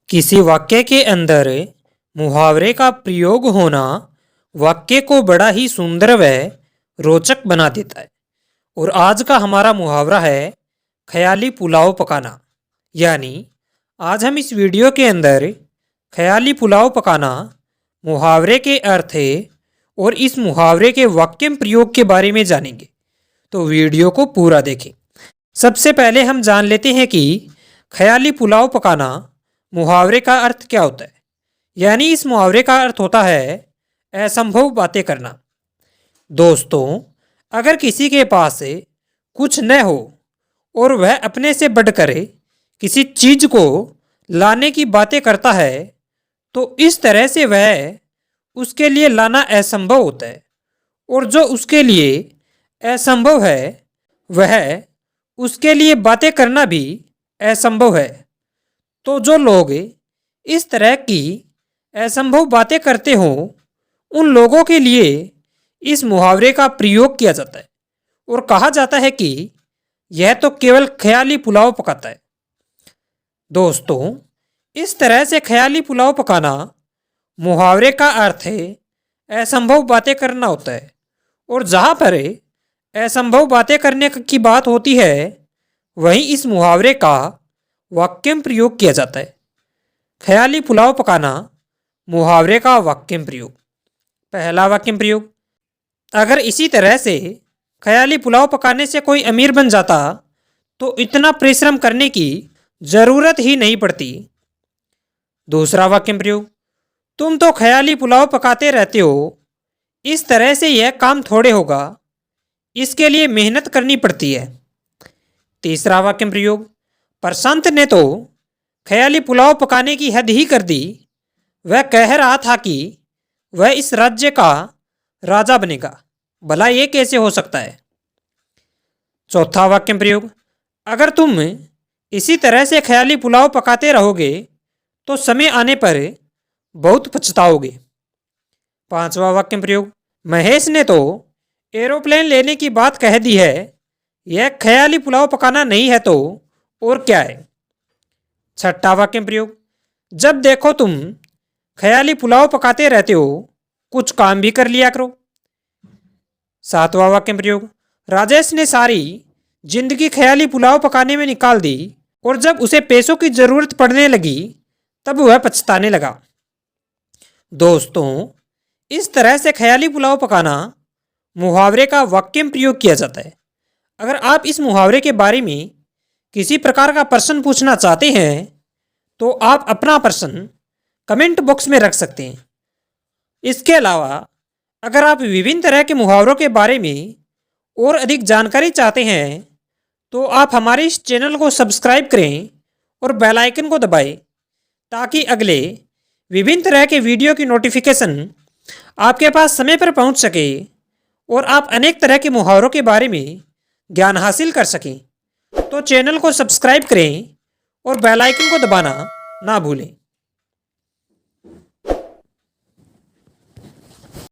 किसी वाक्य के अंदर मुहावरे का प्रयोग होना वाक्य को बड़ा ही सुंदर व रोचक बना देता है। और आज का हमारा मुहावरा है ख्याली पुलाव पकाना। यानी आज हम इस वीडियो के अंदर ख्याली पुलाव पकाना मुहावरे के अर्थ और इस मुहावरे के वाक्य प्रयोग के बारे में जानेंगे। तो वीडियो को पूरा देखें। सबसे पहले हम जान लेते हैं कि ख्याली पुलाव पकाना मुहावरे का अर्थ क्या होता है। यानी इस मुहावरे का अर्थ होता है असंभव बातें करना। दोस्तों, अगर किसी के पास कुछ न हो और वह अपने से बढ़कर किसी चीज को लाने की बातें करता है तो इस तरह से वह उसके लिए लाना असंभव होता है, और जो उसके लिए असंभव है वह उसके लिए बातें करना भी असंभव है। तो जो लोग इस तरह की असंभव बातें करते हों उन लोगों के लिए इस मुहावरे का प्रयोग किया जाता है और कहा जाता है कि यह तो केवल ख्याली पुलाव पकाता है। दोस्तों, इस तरह से ख्याली पुलाव पकाना मुहावरे का अर्थ असंभव बातें करना होता है, और जहाँ पर असंभव बातें करने की बात होती है वहीं इस मुहावरे का वाक्य प्रयोग किया जाता है। ख्याली पुलाव पकाना मुहावरे का वाक्य प्रयोग। पहला वाक्य प्रयोग, अगर इसी तरह से ख्याली पुलाव पकाने से कोई अमीर बन जाता तो इतना परिश्रम करने की ज़रूरत ही नहीं पड़ती। दूसरा वाक्य प्रयोग, तुम तो ख्याली पुलाव पकाते रहते हो, इस तरह से यह काम थोड़े होगा, इसके लिए मेहनत करनी पड़ती है। तीसरा वाक्य प्रयोग, प्रशांत ने तो ख्याली पुलाव पकाने की हद ही कर दी, वह कह रहा था कि वह इस राज्य का राजा बनेगा, भला ये कैसे हो सकता है। चौथा वाक्य प्रयोग, अगर तुम इसी तरह से ख्याली पुलाव पकाते रहोगे तो समय आने पर बहुत पछताओगे। पांचवा वाक्य प्रयोग, महेश ने तो एरोप्लेन लेने की बात कह दी है, यह ख्याली पुलाव पकाना नहीं है तो और क्या है। छठा वाक्य प्रयोग, जब देखो तुम ख्याली पुलाव पकाते रहते हो, कुछ काम भी कर लिया करो। सातवां वाक्य प्रयोग, राजेश ने सारी जिंदगी ख्याली पुलाव पकाने में निकाल दी और जब उसे पैसों की जरूरत पड़ने लगी तब वह पछताने लगा। दोस्तों, इस तरह से ख्याली पुलाव पकाना मुहावरे का वाक्य प्रयोग किया जाता है। अगर आप इस मुहावरे के बारे में किसी प्रकार का प्रश्न पूछना चाहते हैं तो आप अपना प्रश्न कमेंट बॉक्स में रख सकते हैं। इसके अलावा अगर आप विभिन्न तरह के मुहावरों के बारे में और अधिक जानकारी चाहते हैं तो आप हमारे इस चैनल को सब्सक्राइब करें और बेल आइकन को दबाएं ताकि अगले विभिन्न तरह के वीडियो की नोटिफिकेशन आपके पास समय पर पहुंच सके और आप अनेक तरह के मुहावरों के बारे में ज्ञान हासिल कर सकें। तो चैनल को सब्सक्राइब करें और बेल आइकन को दबाना ना भूलें।